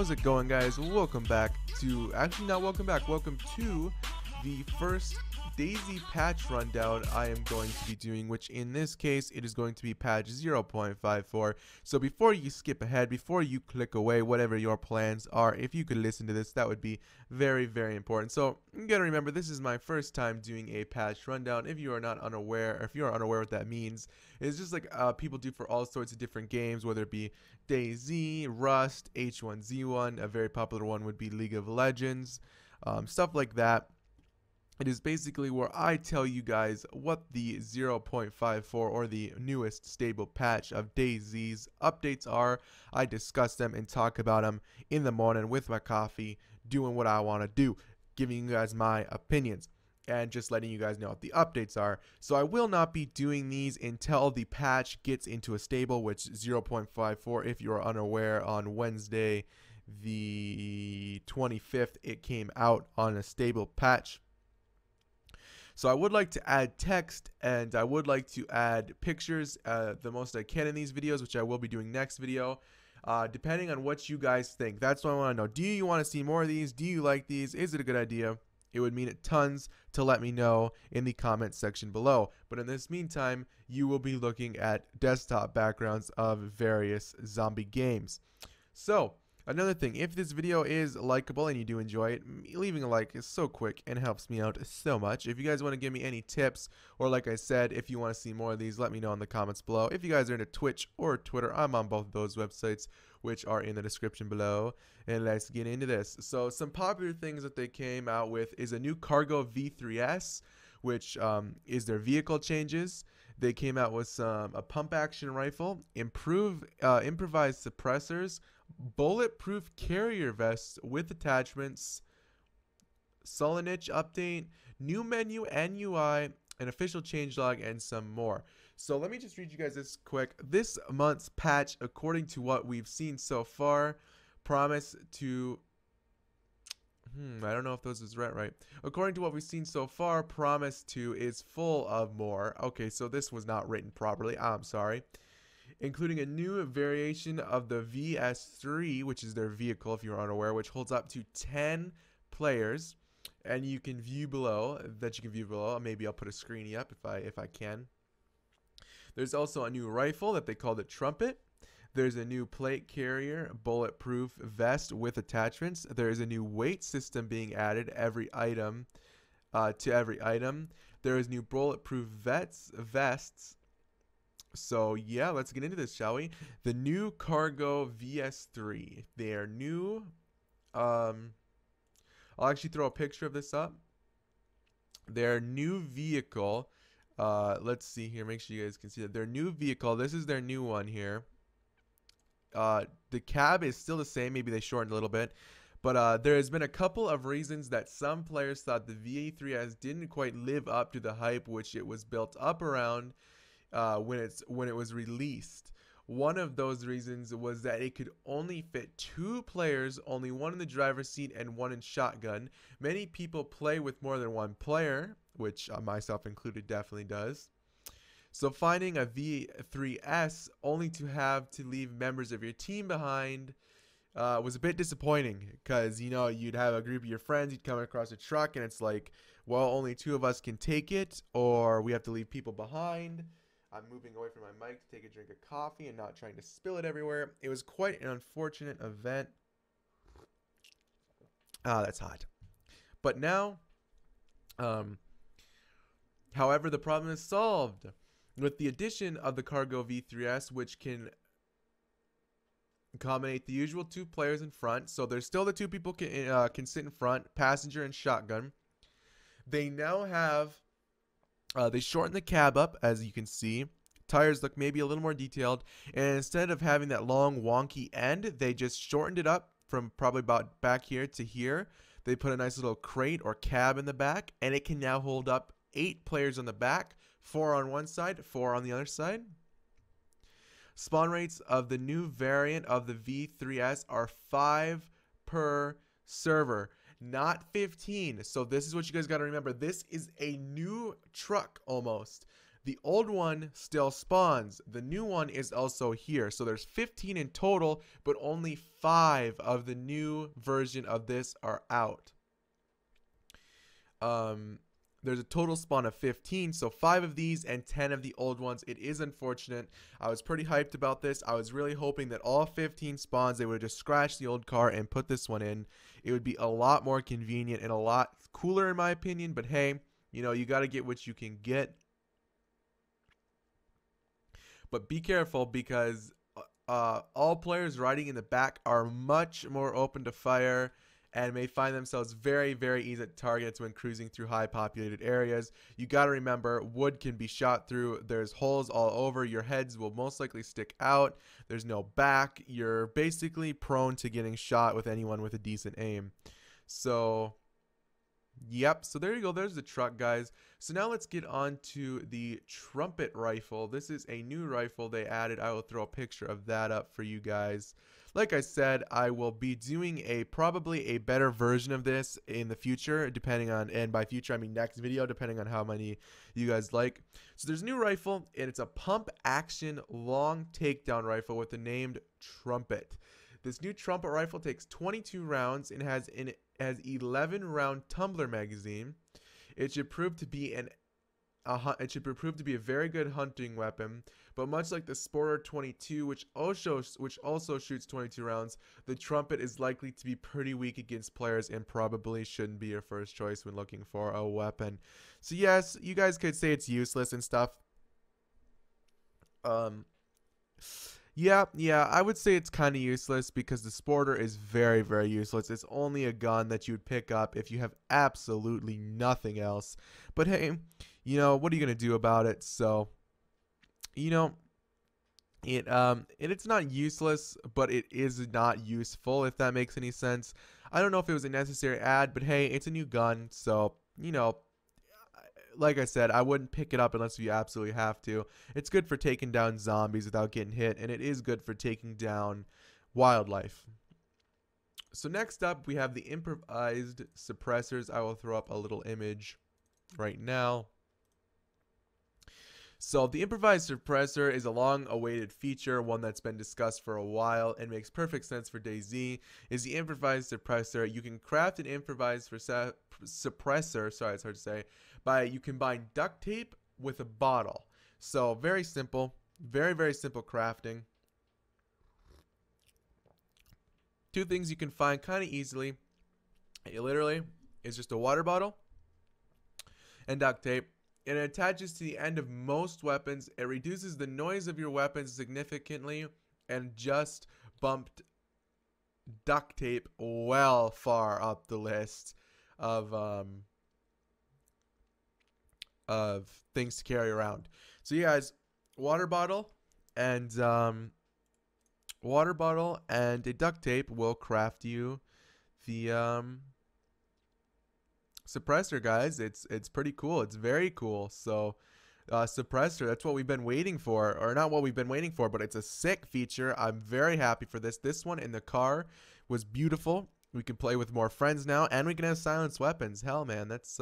How's it going, guys? Welcome back to, actually not welcome back, welcome to the first DayZ patch rundown I am going to be doing, which in this case, it is going to be patch 0.54. So before you skip ahead, before you click away, whatever your plans are, if you could listen to this, that would be very, very important. So you gotta remember, this is my first time doing a patch rundown. If you are not unaware, or if you are unaware what that means, it's just like people do for all sorts of different games, whether it be DayZ, Rust, H1Z1, a very popular one would be League of Legends, stuff like that. It is basically where I tell you guys what the 0.54 or the newest stable patch of DayZ's updates are. I discuss them and talk about them in the morning with my coffee, doing what I want to do, giving you guys my opinions, and just letting you guys know what the updates are. So I will not be doing these until the patch gets into a stable, which 0.54, if you're unaware, on Wednesday the 25th, it came out on a stable patch. So I would like to add text, and I would like to add pictures the most I can in these videos, which I will be doing next video, depending on what you guys think. That's what I want to know. Do you want to see more of these? Do you like these? Is it a good idea? It would mean it tons to let me know in the comment section below. But in this meantime, you will be looking at desktop backgrounds of various zombie games. So another thing, if this video is likable and you do enjoy it, leaving a like is so quick and helps me out so much. If you guys want to give me any tips, or like I said, if you want to see more of these, let me know in the comments below. If you guys are into Twitch or Twitter, I'm on both of those websites, which are in the description below. And let's get into this. So some popular things that they came out with is a new Cargo V3S, which is their vehicle changes. They came out with a pump action rifle, improvised suppressors, bulletproof carrier vests with attachments, Solinich update, new menu and UI, an official changelog, and some more. So let me just read you guys this quick. This month's patch, according to what we've seen so far, promise to I don't know if those is right. According to what we've seen so far, promise to is full of more. Okay, so this was not written properly. I'm sorry. Including a new variation of the VS3, which is their vehicle, if you're unaware, which holds up to 10 players, and you can view below. Maybe I'll put a screeny up if I can. There's also a new rifle that they call the Trumpet. There's a new plate carrier, bulletproof vest with attachments. There is a new weight system being added to every item. There is new bulletproof vests. So yeah, let's get into this, shall we? The new Cargo VS3. They are new. I'll actually throw a picture of this up. Their new vehicle. Let's see here. Make sure you guys can see that. Their new vehicle. This is their new one here. The cab is still the same. Maybe they shortened a little bit. But there has been a couple of reasons that some players thought the VA3S didn't quite live up to the hype which it was built up around when it was released. One of those reasons was that it could only fit 2 players, only one in the driver's seat and one in shotgun. Many people play with more than one player, which myself included definitely does. So finding a V3S only to have to leave members of your team behind was a bit disappointing, because you'd have a group of your friends, you'd come across a truck and it's like, well, only 2 of us can take it, or we have to leave people behind. I'm moving away from my mic to take a drink of coffee and not trying to spill it everywhere. It was quite an unfortunate event. That's hot. But now, however, the problem is solved with the addition of the Cargo V3S, which can accommodate the usual 2 players in front. So there's still the 2 people can sit in front, passenger and shotgun. They now have, they shortened the cab up, as you can see. Tires look maybe a little more detailed. And instead of having that long wonky end, they just shortened it up from probably about back here to here. They put a nice little crate or cab in the back, and it can now hold up 8 players on the back. 4 on one side, 4 on the other side. Spawn rates of the new variant of the V3S are 5 per server, not 15. So this is what you guys got to remember. This is a new truck almost. The old one still spawns. The new one is also here. So there's 15 in total, but only 5 of the new version of this are out. There's a total spawn of 15, so 5 of these and 10 of the old ones. It is unfortunate. I was pretty hyped about this. I was really hoping that all 15 spawns, they would just scratch the old car and put this one in. It would be a lot more convenient and a lot cooler in my opinion, but hey, you know, you got to get what you can get. But be careful, because all players riding in the back are much more open to fire and may find themselves very, very easy targets when cruising through high populated areas. You got to remember, wood can be shot through. There's holes all over. Your heads will most likely stick out. There's no back. You're basically prone to getting shot with anyone with a decent aim. So yep, so there you go. There's the truck, guys. So now let's get on to the Trumpet Rifle. This is a new rifle they added. I will throw a picture of that up for you guys. Like I said, I will be doing probably a better version of this in the future, depending on, and by future I mean next video, depending on how many you guys like. So there's a new rifle, and it's a pump action long takedown rifle with the named Trumpet. This new Trumpet Rifle takes 22 rounds and has 11 round tumbler magazine. It should prove to be a very good hunting weapon, but much like the Sporter 22, which also shoots 22 rounds, the Trumpet is likely to be pretty weak against players and probably shouldn't be your first choice when looking for a weapon. So yes, you guys could say it's useless and stuff. Yeah, I would say it's kind of useless because the Sporter is very, very useless. It's only a gun that you would pick up if you have absolutely nothing else. But hey, you know, what are you going to do about it? So, you know, it's not useless, but it is not useful, if that makes any sense. I don't know if it was a necessary add, but hey, it's a new gun, so, you know, like I said, I wouldn't pick it up unless you absolutely have to. It's good for taking down zombies without getting hit, and it is good for taking down wildlife. So next up, we have the improvised suppressors. I will throw up a little image right now. So the improvised suppressor is a long-awaited feature, one that's been discussed for a while and makes perfect sense for DayZ. Is the improvised suppressor. You can craft an improvised suppressor, sorry, it's hard to say, by you combine duct tape with a bottle. So very simple, very, very simple crafting. Two things you can find kind of easily. It literally is just a water bottle and duct tape. And it attaches to the end of most weapons. It reduces the noise of your weapons significantly, and just bumped duct tape well far up the list of things to carry around. So you guys, water bottle and a duct tape will craft you the suppressor, guys. It's pretty cool. It's very cool. So suppressor, that's what we've been waiting for, or not what we've been waiting for, but it's a sick feature. I'm very happy for this one in the car was beautiful. We can play with more friends now, and we can have silenced weapons. Hell, man, that's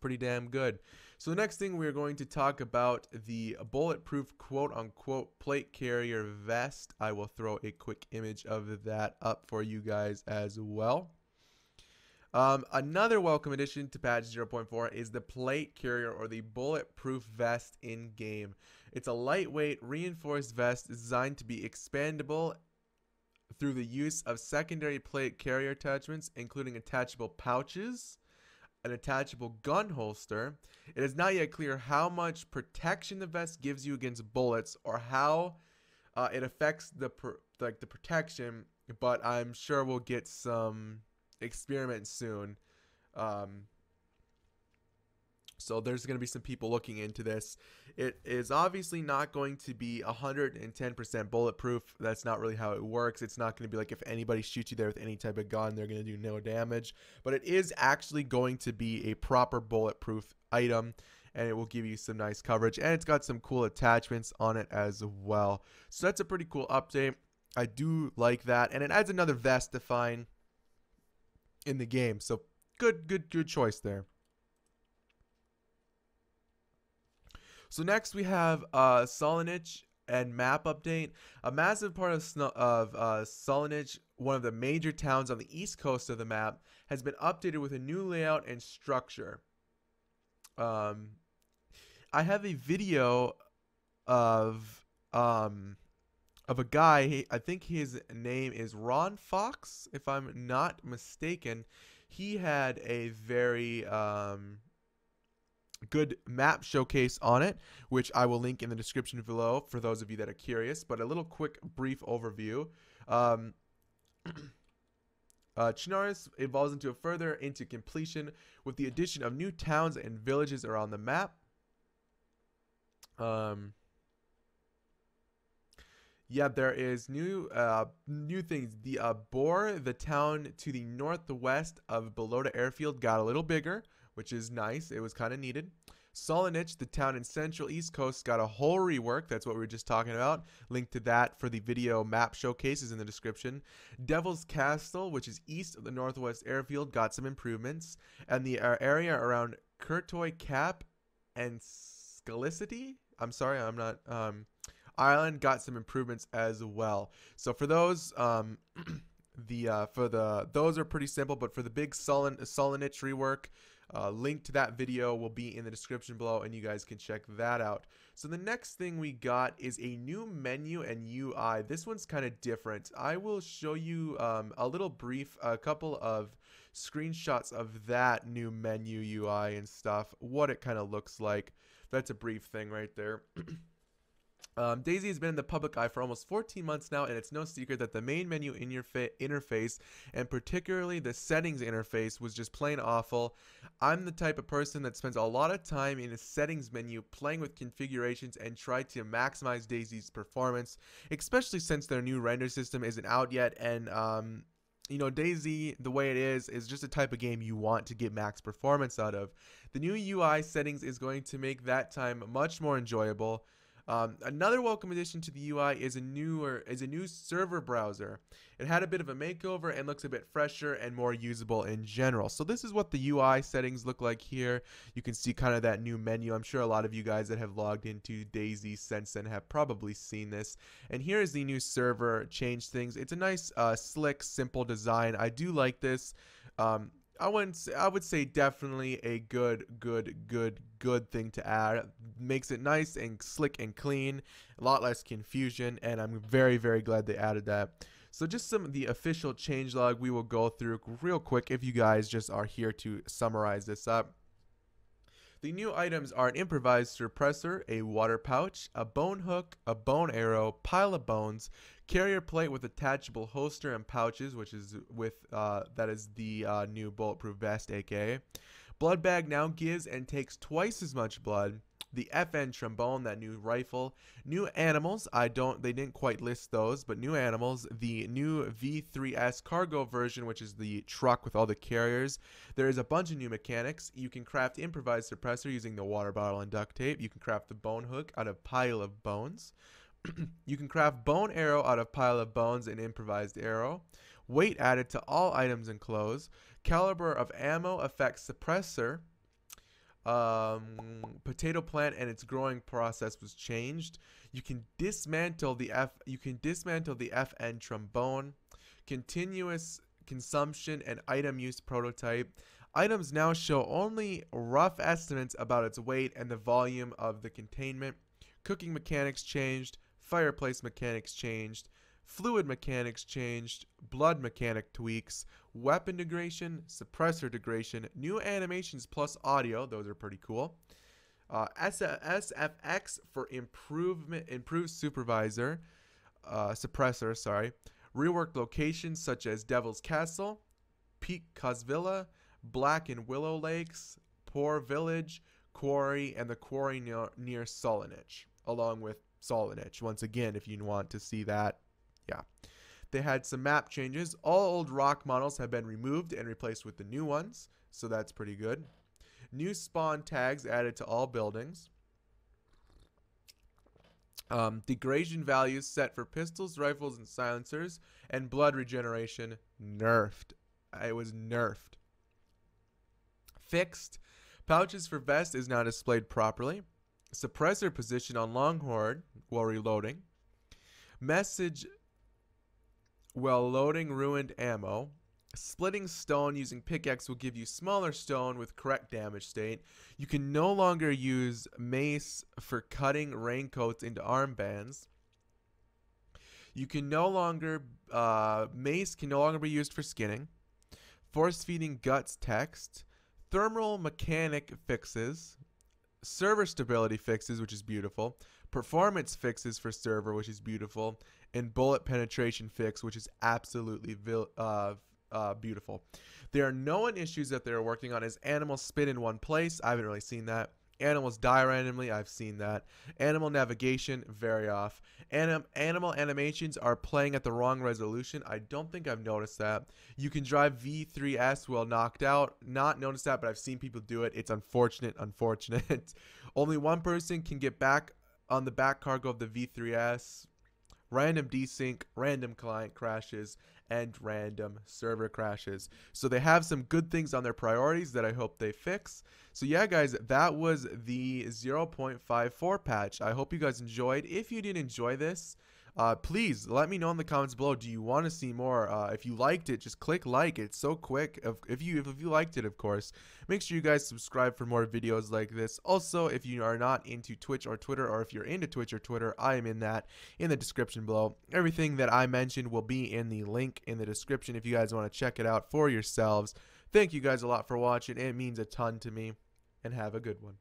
pretty damn good. So the next thing we're going to talk about, the bulletproof quote-unquote plate carrier vest. I will throw a quick image of that up for you guys as well. Another welcome addition to patch 0.4 is the plate carrier, or the bulletproof vest in game. It's a lightweight reinforced vest designed to be expandable through the use of secondary plate carrier attachments, including attachable pouches, an attachable gun holster. It is not yet clear how much protection the vest gives you against bullets, or how it affects the protection, but I'm sure we'll get some experiment soon. So there's going to be some people looking into this. It is obviously not going to be 110% bulletproof. That's not really how it works. It's not going to be like if anybody shoots you there with any type of gun, they're going to do no damage. But it is actually going to be a proper bulletproof item, and it will give you some nice coverage. And it's got some cool attachments on it as well. So that's a pretty cool update. I do like that. And it adds another vest to find in the game. So good choice there. So next we have Solonich and map update. A massive part of Solonich, one of the major towns on the east coast of the map, has been updated with a new layout and structure. I have a video of a guy. I think his name is Ron Fox, if I'm not mistaken. He had a very good map showcase on it, which I will link in the description below for those of you that are curious. But a little quick brief overview. Chinaris evolves into completion with the addition of new towns and villages around the map. Yeah, there is new things. The Bor, the town to the northwest of Belota Airfield, got a little bigger, which is nice. It was kind of needed. Solonich, the town in central east coast, got a whole rework. That's what we were just talking about. Link to that for the video map showcases in the description. Devil's Castle, which is east of the northwest airfield, got some improvements. And the area around Kurtoy Cap and Scalicity, I'm sorry, I'm not... Island got some improvements as well. So for those, those are pretty simple. But for the big Solonich rework, link to that video will be in the description below, and you guys can check that out. So the next thing we got is a new menu and UI. This one's kind of different. I will show you a couple of screenshots of that new menu UI and stuff, what it kind of looks like. That's a brief thing right there. DayZ has been in the public eye for almost 14 months now, and it's no secret that the main menu in your interface, and particularly the settings interface, was just plain awful. I'm the type of person that spends a lot of time in the settings menu playing with configurations and try to maximize DayZ's performance, especially since their new render system isn't out yet. And you know, DayZ, the way it is just a type of game you want to get max performance out of. The new UI settings is going to make that time much more enjoyable. Another welcome addition to the UI is a new server browser. It had a bit of a makeover and looks a bit fresher and more usable in general. So this is what the UI settings look like here. You can see kind of that new menu. I'm sure a lot of you guys that have logged into DayZ since then have probably seen this. And here is the new server change things. It's a nice, slick, simple design. I do like this. I would say definitely a good thing to add. Makes it nice and slick and clean, a lot less confusion, and I'm very glad they added that. So just some of the official changelog we will go through real quick if you guys just are here to summarize this up. The new items are an improvised suppressor, a water pouch, a bone hook, a bone arrow, pile of bones, carrier plate with attachable holster and pouches, which is that is the new bulletproof vest, aka. Blood bag now gives and takes twice as much blood. The FN trombone, that new rifle. New animals, they didn't quite list those, but new animals. The new V3S cargo version, which is the truck with all the carriers. There is a bunch of new mechanics. You can craft improvised suppressor using the water bottle and duct tape. You can craft the bone hook out of pile of bones. You can craft bone arrow out of pile of bones and improvised arrow. Weight added to all items and clothes. Caliber of ammo affects suppressor. Potato plant and its growing process was changed. You can dismantle the FN trombone. Continuous consumption and item use prototype. Items now show only rough estimates about its weight and the volume of the containment. Cooking mechanics changed. Fireplace mechanics changed. Fluid mechanics changed. Blood mechanic tweaks. Weapon degradation. Suppressor degradation. New animations plus audio. Those are pretty cool. SFX for improved supervisor. Suppressor, sorry. Reworked locations such as Devil's Castle, Peak Cosvilla, Black and Willow Lakes, Poor Village, Quarry, and the quarry near Solonich, along with Solonich. Once again, if you want to see that, yeah. They had some map changes. All old rock models have been removed and replaced with the new ones, so that's pretty good. New spawn tags added to all buildings. Degradation values set for pistols, rifles, and silencers, and blood regeneration nerfed. It was nerfed. Fixed. Pouches for vest is now displayed properly. Suppressor position on Longhorn while reloading. Message while loading ruined ammo. Splitting stone using pickaxe will give you smaller stone with correct damage state. You can no longer use mace for cutting raincoats into armbands. You can no longer, mace can no longer be used for skinning. Force feeding guts text. Thermal mechanic fixes. Server stability fixes, which is beautiful. Performance fixes for server, which is beautiful. And bullet penetration fix, which is absolutely beautiful. There are known issues that they're working on. Is animals spin in one place? I haven't really seen that. Animals die randomly. I've seen that. Animal navigation, very off. Animal animations are playing at the wrong resolution. I don't think I've noticed that. You can drive V3S while knocked out. Not noticed that, but I've seen people do it. It's unfortunate. Only one person can get back on the back cargo of the V3S. Random desync, random client crashes, and random server crashes. So they have some good things on their priorities that I hope they fix. So yeah, guys, that was the 0.54 patch. I hope you guys enjoyed. If you did enjoy this, please let me know in the comments below. Do you want to see more? If you liked it, just click like. It's so quick. If you liked it, of course, make sure you guys subscribe for more videos like this. Also, if you are not into Twitch or Twitter, or if you're into Twitch or Twitter, I am in the description below. Everything that I mentioned will be in the link in the description if you guys want to check it out for yourselves. Thank you guys a lot for watching. It means a ton to me, and have a good one.